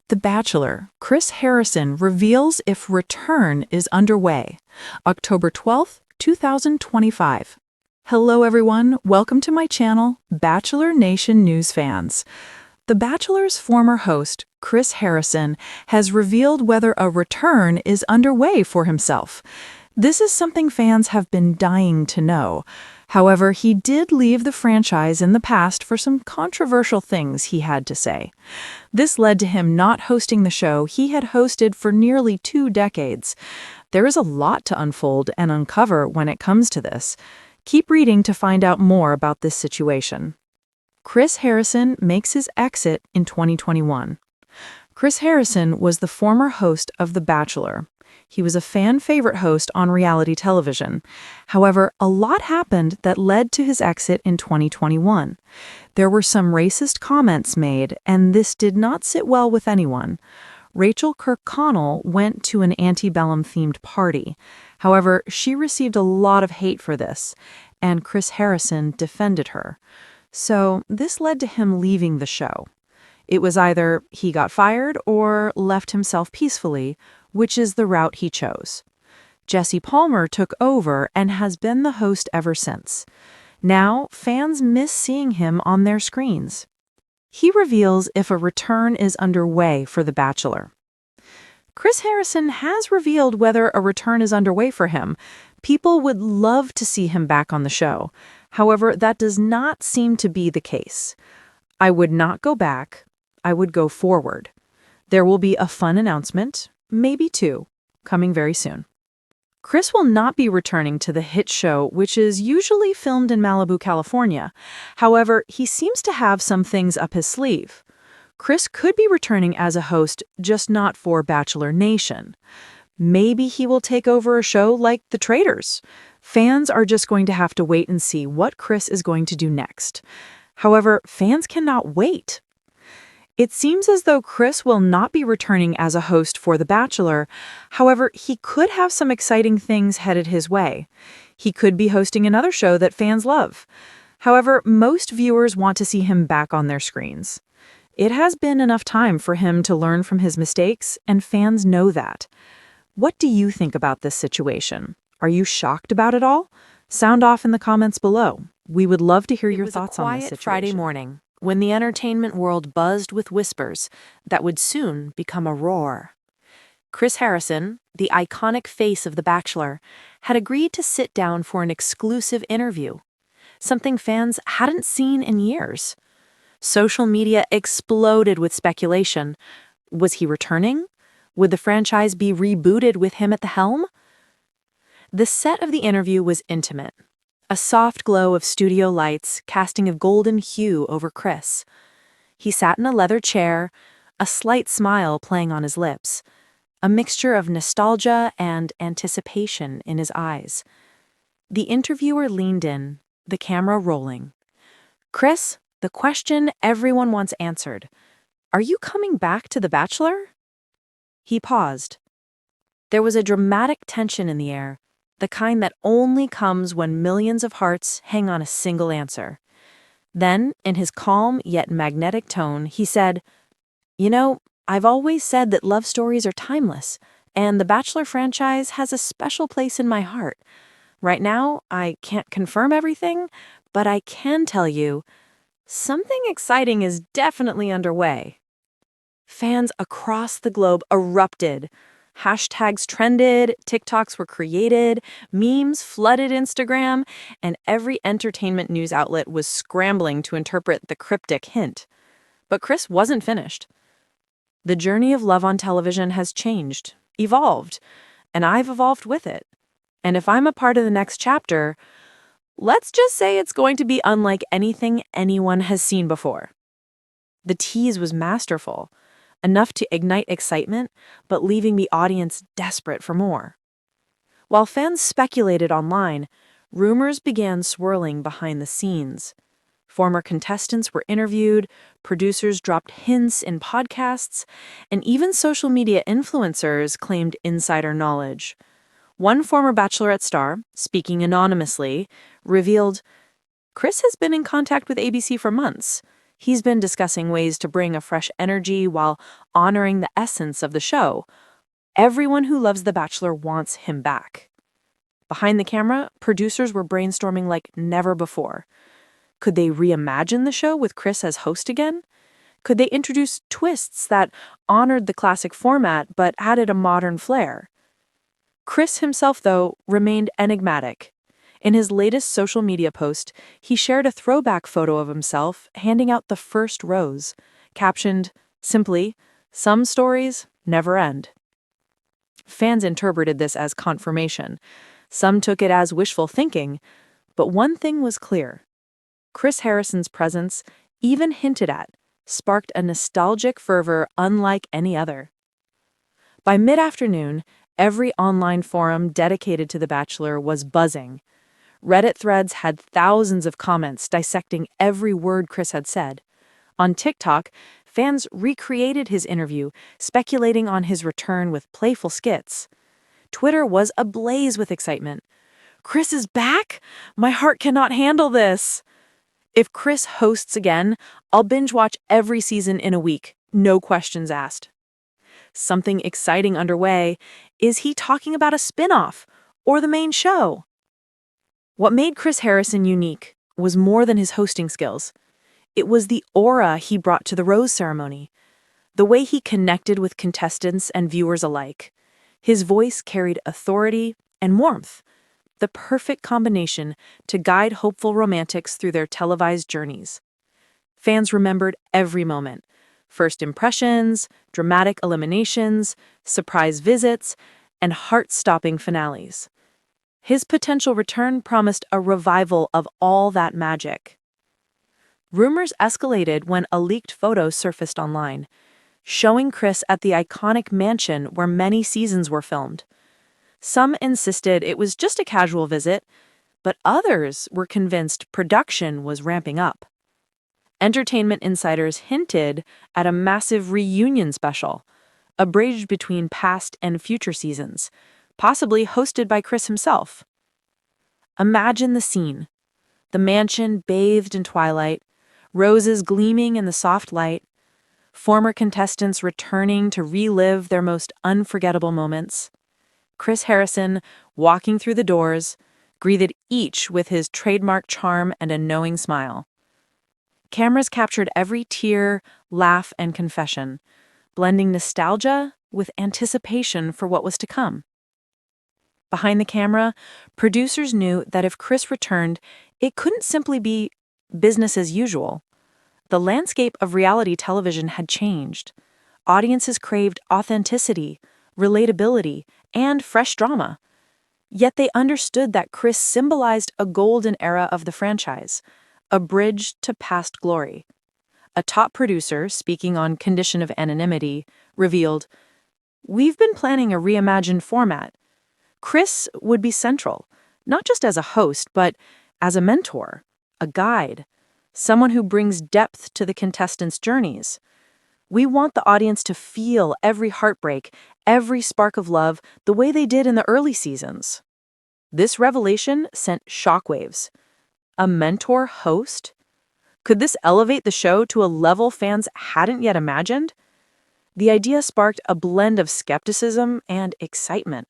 The Bachelor, Chris Harrison reveals if return is underway. October 12th, 2025. Hello everyone, welcome to my channel, Bachelor Nation news fans. The Bachelor's former host, Chris Harrison, has revealed whether a return is underway for himself. This is something fans have been dying to know. However, he did leave the franchise in the past for some controversial things he had to say. This led to him not hosting the show he had hosted for nearly 2 decades. There is a lot to unfold and uncover when it comes to this. Keep reading to find out more about this situation. Chris Harrison makes his exit in 2021. Chris Harrison was the former host of The Bachelor. He was a fan-favorite host on reality television. However, a lot happened that led to his exit in 2021. There were some racist comments made, and this did not sit well with anyone. Rachel Kirkconnell went to an antebellum-themed party. However, she received a lot of hate for this, and Chris Harrison defended her. So this led to him leaving the show. It was either he got fired or left himself peacefully, which is the route he chose. Jesse Palmer took over and has been the host ever since. Now, fans miss seeing him on their screens. He reveals if a return is underway for The Bachelor. Chris Harrison has revealed whether a return is underway for him. People would love to see him back on the show. However, that does not seem to be the case. I would not go back. I would go forward. There will be a fun announcement, maybe 2, coming very soon. Chris will not be returning to the hit show, which is usually filmed in Malibu, California. However, he seems to have some things up his sleeve. Chris could be returning as a host, just not for Bachelor Nation. Maybe he will take over a show like The Traitors. Fans are just going to have to wait and see what Chris is going to do next. However, fans cannot wait. It seems as though Chris will not be returning as a host for The Bachelor. However, he could have some exciting things headed his way. He could be hosting another show that fans love. However, most viewers want to see him back on their screens. It has been enough time for him to learn from his mistakes, and fans know that. What do you think about this situation? Are you shocked about it all? Sound off in the comments below. We would love to hear your thoughts on this situation. It was a quiet Friday morning when the entertainment world buzzed with whispers that would soon become a roar. Chris Harrison, the iconic face of The Bachelor, had agreed to sit down for an exclusive interview, something fans hadn't seen in years. Social media exploded with speculation. Was he returning? Would the franchise be rebooted with him at the helm? The set of the interview was intimate. A soft glow of studio lights casting a golden hue over Chris. He sat in a leather chair, a slight smile playing on his lips, a mixture of nostalgia and anticipation in his eyes. The interviewer leaned in, the camera rolling. "Chris, the question everyone wants answered. Are you coming back to The Bachelor?" He paused. There was a dramatic tension in the air, the kind that only comes when millions of hearts hang on a single answer. Then, in his calm yet magnetic tone, he said, "You know, I've always said that love stories are timeless, and the Bachelor franchise has a special place in my heart. Right now, I can't confirm everything, but I can tell you, something exciting is definitely underway." Fans across the globe erupted. Hashtags trended, TikToks were created, memes flooded Instagram, and every entertainment news outlet was scrambling to interpret the cryptic hint. But Chris wasn't finished. The journey of love on television has changed, evolved, and I've evolved with it. And if I'm a part of the next chapter, let's just say it's going to be unlike anything anyone has seen before. The tease was masterful. Enough to ignite excitement, but leaving the audience desperate for more. While fans speculated online, rumors began swirling behind the scenes. Former contestants were interviewed, producers dropped hints in podcasts, and even social media influencers claimed insider knowledge. One former Bachelorette star, speaking anonymously, revealed, "Chris has been in contact with ABC for months. He's been discussing ways to bring a fresh energy while honoring the essence of the show. Everyone who loves The Bachelor wants him back. Behind the camera, producers were brainstorming like never before. Could they reimagine the show with Chris as host again? Could they introduce twists that honored the classic format but added a modern flair? Chris himself, though, remained enigmatic. In his latest social media post, he shared a throwback photo of himself handing out the first rose, captioned simply, "Some stories never end." Fans interpreted this as confirmation. Some took it as wishful thinking, but one thing was clear. Chris Harrison's presence, even hinted at, sparked a nostalgic fervor unlike any other. By mid-afternoon, every online forum dedicated to The Bachelor was buzzing. Reddit threads had thousands of comments dissecting every word Chris had said. On TikTok, fans recreated his interview, speculating on his return with playful skits. Twitter was ablaze with excitement. "Chris is back? My heart cannot handle this." "If Chris hosts again, I'll binge watch every season in a week, no questions asked." "Something exciting underway. Is he talking about a spin-off or the main show?" What made Chris Harrison unique was more than his hosting skills. It was the aura he brought to the rose ceremony, the way he connected with contestants and viewers alike. His voice carried authority and warmth, the perfect combination to guide hopeful romantics through their televised journeys. Fans remembered every moment: first impressions, dramatic eliminations, surprise visits, and heart-stopping finales. His potential return promised a revival of all that magic. Rumors escalated when a leaked photo surfaced online, showing Chris at the iconic mansion where many seasons were filmed. Some insisted it was just a casual visit, but others were convinced production was ramping up. Entertainment insiders hinted at a massive reunion special, a bridge between past and future seasons, possibly hosted by Chris himself. Imagine the scene: the mansion bathed in twilight, roses gleaming in the soft light, former contestants returning to relive their most unforgettable moments. Chris Harrison, walking through the doors, greeted each with his trademark charm and a knowing smile. Cameras captured every tear, laugh, and confession, blending nostalgia with anticipation for what was to come. Behind the camera, producers knew that if Chris returned, it couldn't simply be business as usual. The landscape of reality television had changed. Audiences craved authenticity, relatability, and fresh drama. Yet they understood that Chris symbolized a golden era of the franchise, a bridge to past glory. A top producer, speaking on condition of anonymity, revealed, "We've been planning a reimagined format. Chris would be central, not just as a host, but as a mentor, a guide, someone who brings depth to the contestants' journeys. We want the audience to feel every heartbreak, every spark of love, the way they did in the early seasons." This revelation sent shockwaves. A mentor host? Could this elevate the show to a level fans hadn't yet imagined? The idea sparked a blend of skepticism and excitement.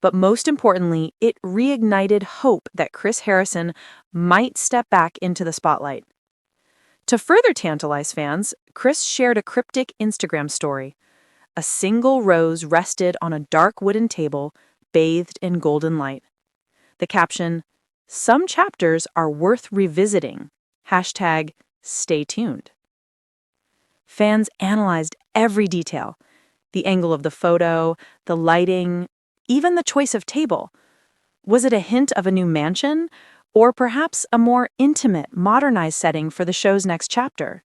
But most importantly, it reignited hope that Chris Harrison might step back into the spotlight. To further tantalize fans, Chris shared a cryptic Instagram story. A single rose rested on a dark wooden table, bathed in golden light. The caption, "Some chapters are worth revisiting. #stay tuned." Fans analyzed every detail: the angle of the photo, the lighting, even the choice of table. Was it a hint of a new mansion, or perhaps a more intimate, modernized setting for the show's next chapter?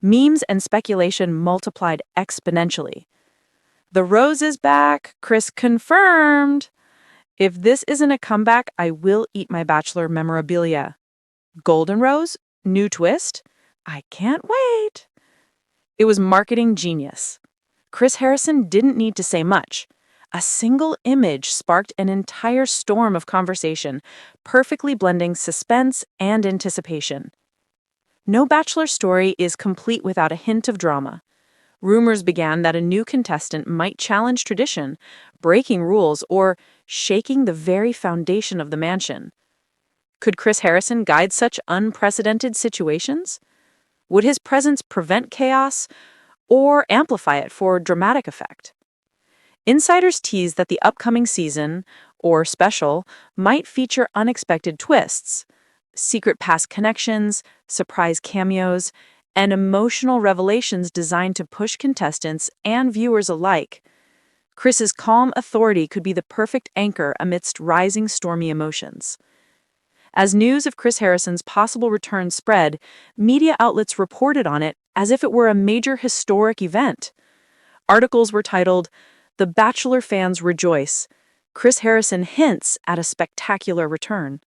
Memes and speculation multiplied exponentially. "The rose is back, Chris confirmed. If this isn't a comeback, I will eat my Bachelor memorabilia. Golden rose? New twist? I can't wait." It was marketing genius. Chris Harrison didn't need to say much. A single image sparked an entire storm of conversation, perfectly blending suspense and anticipation. No Bachelor story is complete without a hint of drama. Rumors began that a new contestant might challenge tradition, breaking rules, or shaking the very foundation of the mansion. Could Chris Harrison guide such unprecedented situations? Would his presence prevent chaos or amplify it for dramatic effect? Insiders tease that the upcoming season, or special, might feature unexpected twists, secret past connections, surprise cameos, and emotional revelations designed to push contestants and viewers alike. Chris's calm authority could be the perfect anchor amidst rising stormy emotions. As news of Chris Harrison's possible return spread, media outlets reported on it as if it were a major historic event. Articles were titled, "The Bachelor Fans Rejoice. Chris Harrison hints at a spectacular return."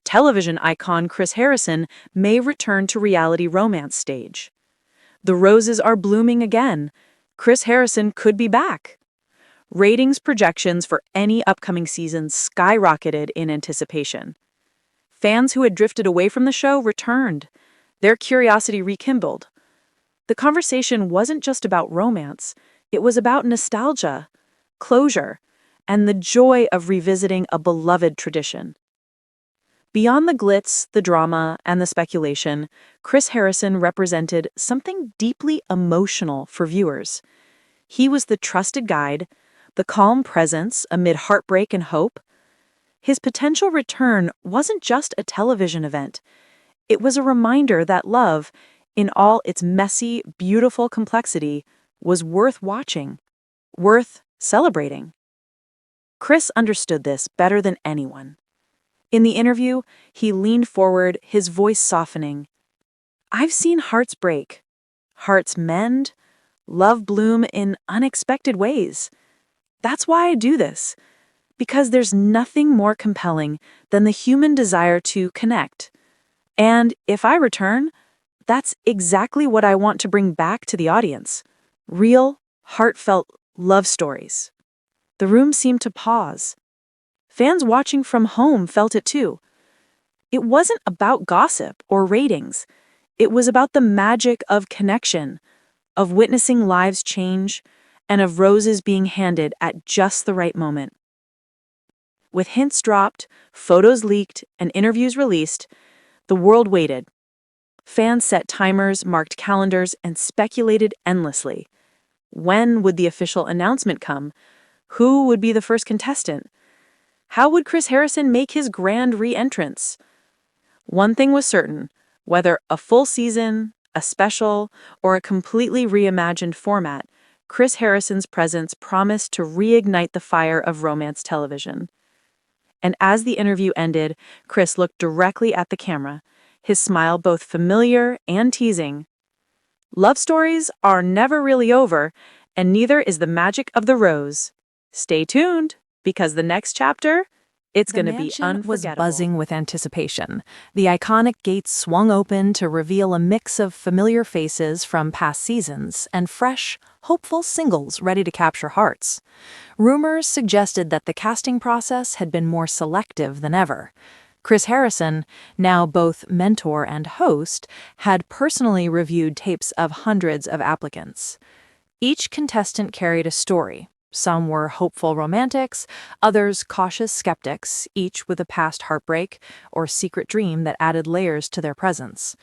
Television icon Chris Harrison may return to reality romance stage. The roses are blooming again. Chris Harrison could be back. Ratings projections for any upcoming season skyrocketed in anticipation. Fans who had drifted away from the show returned, their curiosity rekindled. The conversation wasn't just about romance, it was about nostalgia, closure, and the joy of revisiting a beloved tradition. Beyond the glitz, the drama, and the speculation, Chris Harrison represented something deeply emotional for viewers. He was the trusted guide, the calm presence amid heartbreak and hope. His potential return wasn't just a television event. It was a reminder that love, in all its messy, beautiful complexity, was worth watching, worth celebrating. Chris understood this better than anyone. In the interview, he leaned forward, his voice softening. "I've seen hearts break, hearts mend, love bloom in unexpected ways. That's why I do this, because there's nothing more compelling than the human desire to connect. And if I return, that's exactly what I want to bring back to the audience. Real, heartfelt love stories." The room seemed to pause. Fans watching from home felt it too. It wasn't about gossip or ratings. It was about the magic of connection, of witnessing lives change, and of roses being handed at just the right moment. With hints dropped, photos leaked, and interviews released, the world waited. Fans set timers, marked calendars, and speculated endlessly. When would the official announcement come? Who would be the first contestant? How would Chris Harrison make his grand re-entrance? One thing was certain, whether a full season, a special, or a completely reimagined format, Chris Harrison's presence promised to reignite the fire of romance television. And as the interview ended, Chris looked directly at the camera, his smile both familiar and teasing. "Love stories are never really over, and neither is the magic of the rose. Stay tuned, because the next chapter, it's going to be unforgettable." Was buzzing with anticipation. The iconic gates swung open to reveal a mix of familiar faces from past seasons and fresh, hopeful singles ready to capture hearts. Rumors suggested that the casting process had been more selective than ever. Chris Harrison, now both mentor and host, had personally reviewed tapes of hundreds of applicants. Each contestant carried a story. Some were hopeful romantics, others cautious skeptics, each with a past heartbreak or secret dream that added layers to their presence.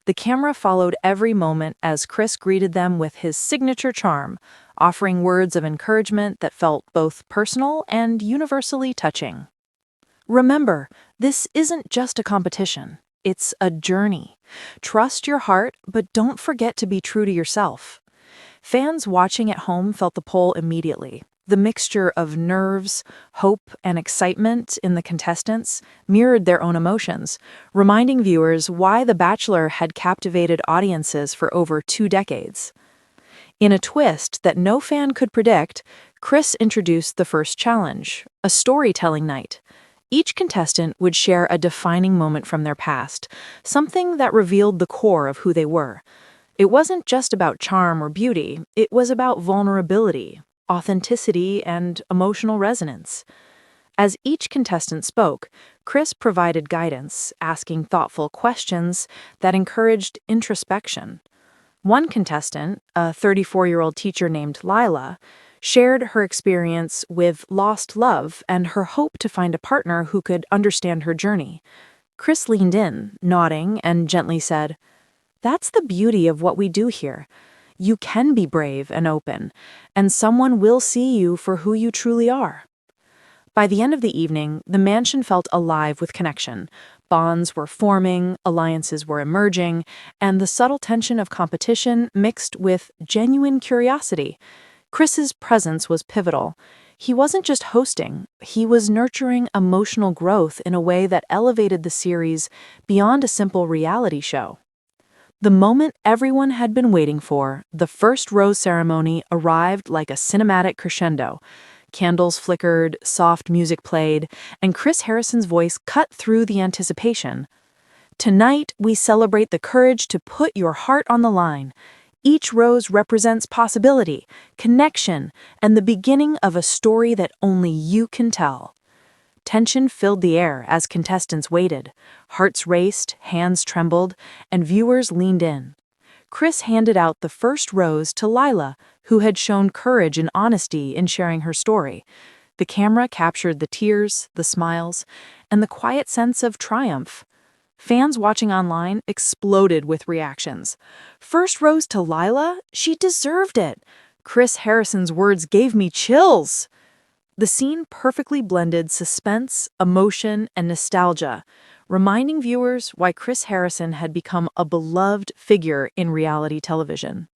The camera followed every moment as Chris greeted them with his signature charm, offering words of encouragement that felt both personal and universally touching. Remember, this isn't just a competition. It's a journey. Trust your heart, but don't forget to be true to yourself. Fans watching at home felt the pull immediately. The mixture of nerves, hope, and excitement in the contestants mirrored their own emotions, reminding viewers why The Bachelor had captivated audiences for over 2 decades. In a twist that no fan could predict, Chris introduced the first challenge, a storytelling night. Each contestant would share a defining moment from their past, something that revealed the core of who they were. It wasn't just about charm or beauty, it was about vulnerability, authenticity, and emotional resonance. As each contestant spoke, Chris provided guidance, asking thoughtful questions that encouraged introspection. One contestant, a 34-year-old teacher named Lila, shared her experience with lost love and her hope to find a partner who could understand her journey. Chris leaned in, nodding, and gently said, "That's the beauty of what we do here. You can be brave and open, and someone will see you for who you truly are." By the end of the evening, the mansion felt alive with connection. Bonds were forming, alliances were emerging, and the subtle tension of competition mixed with genuine curiosity. Chris's presence was pivotal. He wasn't just hosting, he was nurturing emotional growth in a way that elevated the series beyond a simple reality show. The moment everyone had been waiting for, the first rose ceremony arrived like a cinematic crescendo. Candles flickered, soft music played, and Chris Harrison's voice cut through the anticipation. "Tonight, we celebrate the courage to put your heart on the line. Each rose represents possibility, connection, and the beginning of a story that only you can tell." Tension filled the air as contestants waited. Hearts raced, hands trembled, and viewers leaned in. Chris handed out the first rose to Lila, who had shown courage and honesty in sharing her story. The camera captured the tears, the smiles, and the quiet sense of triumph. Fans watching online exploded with reactions. "First rose to Lila? She deserved it. Chris Harrison's words gave me chills." The scene perfectly blended suspense, emotion, and nostalgia, reminding viewers why Chris Harrison had become a beloved figure in reality television.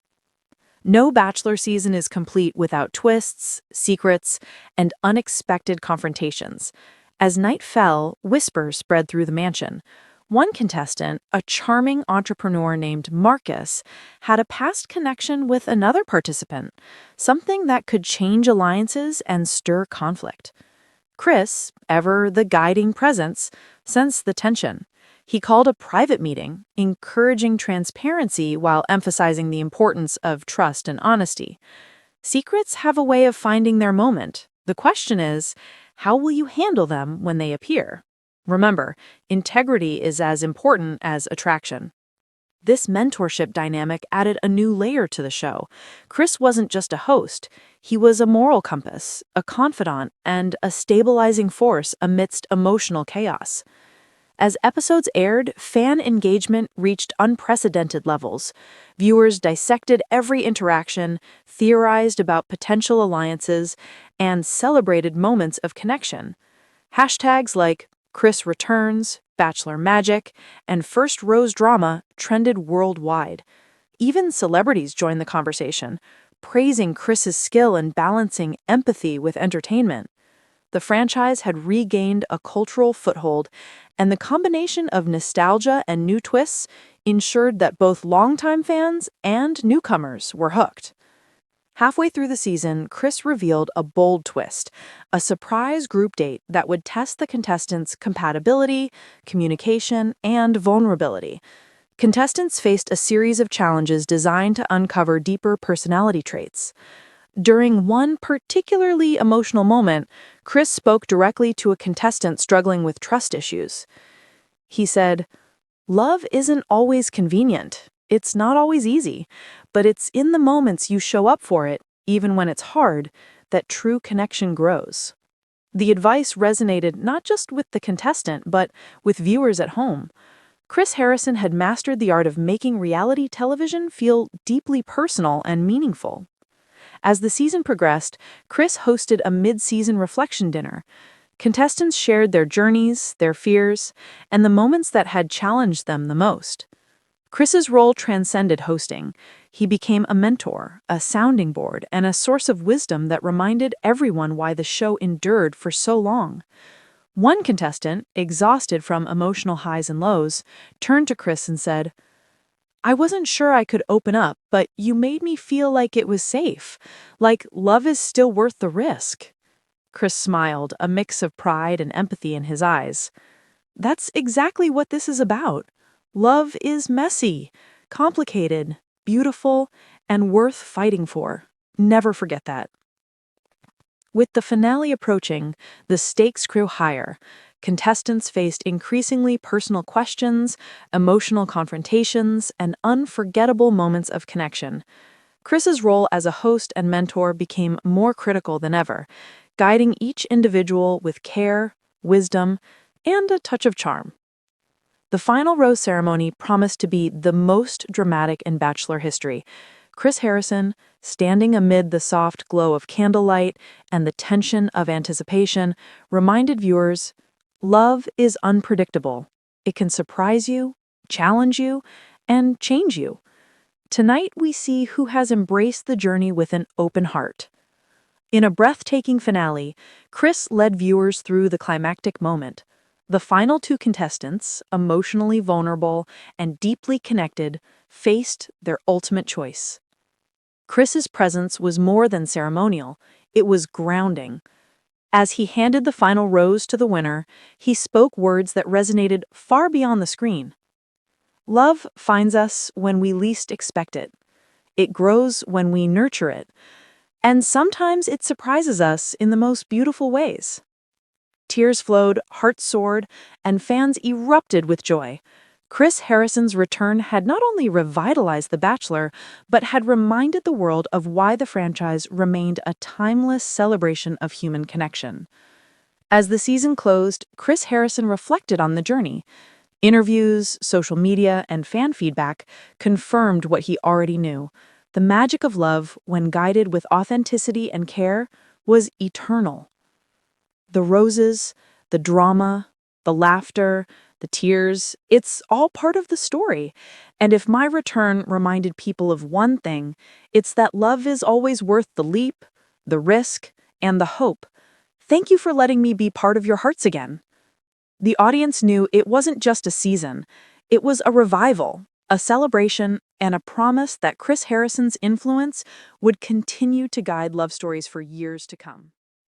No Bachelor season is complete without twists, secrets, and unexpected confrontations. As night fell, whispers spread through the mansion. One contestant, a charming entrepreneur named Marcus, had a past connection with another participant, something that could change alliances and stir conflict. Chris, ever the guiding presence, sensed the tension. He called a private meeting, encouraging transparency while emphasizing the importance of trust and honesty. Secrets have a way of finding their moment. The question is, how will you handle them when they appear? Remember, integrity is as important as attraction. This mentorship dynamic added a new layer to the show. Chris wasn't just a host, he was a moral compass, a confidant, and a stabilizing force amidst emotional chaos. As episodes aired, fan engagement reached unprecedented levels. Viewers dissected every interaction, theorized about potential alliances, and celebrated moments of connection. Hashtags like Chris Returns, Bachelor Magic, and First Rose Drama trended worldwide. Even celebrities joined the conversation, praising Chris's skill in balancing empathy with entertainment. The franchise had regained a cultural foothold, and the combination of nostalgia and new twists ensured that both longtime fans and newcomers were hooked. Halfway through the season, Chris revealed a bold twist, a surprise group date that would test the contestants' compatibility, communication, and vulnerability. Contestants faced a series of challenges designed to uncover deeper personality traits. During one particularly emotional moment, Chris spoke directly to a contestant struggling with trust issues. He said, "Love isn't always convenient. It's not always easy, but it's in the moments you show up for it, even when it's hard, that true connection grows." The advice resonated not just with the contestant, but with viewers at home. Chris Harrison had mastered the art of making reality television feel deeply personal and meaningful. As the season progressed, Chris hosted a mid-season reflection dinner. Contestants shared their journeys, their fears, and the moments that had challenged them the most. Chris's role transcended hosting. He became a mentor, a sounding board, and a source of wisdom that reminded everyone why the show endured for so long. One contestant, exhausted from emotional highs and lows, turned to Chris and said, "I wasn't sure I could open up, but you made me feel like it was safe, like love is still worth the risk." Chris smiled, a mix of pride and empathy in his eyes. "That's exactly what this is about. Love is messy, complicated, beautiful, and worth fighting for. Never forget that." With the finale approaching, the stakes grew higher. Contestants faced increasingly personal questions, emotional confrontations, and unforgettable moments of connection. Chris's role as a host and mentor became more critical than ever, guiding each individual with care, wisdom, and a touch of charm. The final rose ceremony promised to be the most dramatic in Bachelor history. Chris Harrison, standing amid the soft glow of candlelight and the tension of anticipation, reminded viewers, love is unpredictable. It can surprise you, challenge you, and change you. Tonight, we see who has embraced the journey with an open heart. In a breathtaking finale, Chris led viewers through the climactic moment. The final two contestants, emotionally vulnerable and deeply connected, faced their ultimate choice. Chris's presence was more than ceremonial, it was grounding. As he handed the final rose to the winner, he spoke words that resonated far beyond the screen. Love finds us when we least expect it. It grows when we nurture it. And sometimes it surprises us in the most beautiful ways. Tears flowed, hearts soared, and fans erupted with joy. Chris Harrison's return had not only revitalized The Bachelor, but had reminded the world of why the franchise remained a timeless celebration of human connection. As the season closed, Chris Harrison reflected on the journey. Interviews, social media, and fan feedback confirmed what he already knew. The magic of love, when guided with authenticity and care, was eternal. The roses, the drama, the laughter, the tears, it's all part of the story. And if my return reminded people of one thing, it's that love is always worth the leap, the risk, and the hope. Thank you for letting me be part of your hearts again. The audience knew it wasn't just a season, it was a revival, a celebration, and a promise that Chris Harrison's influence would continue to guide love stories for years to come.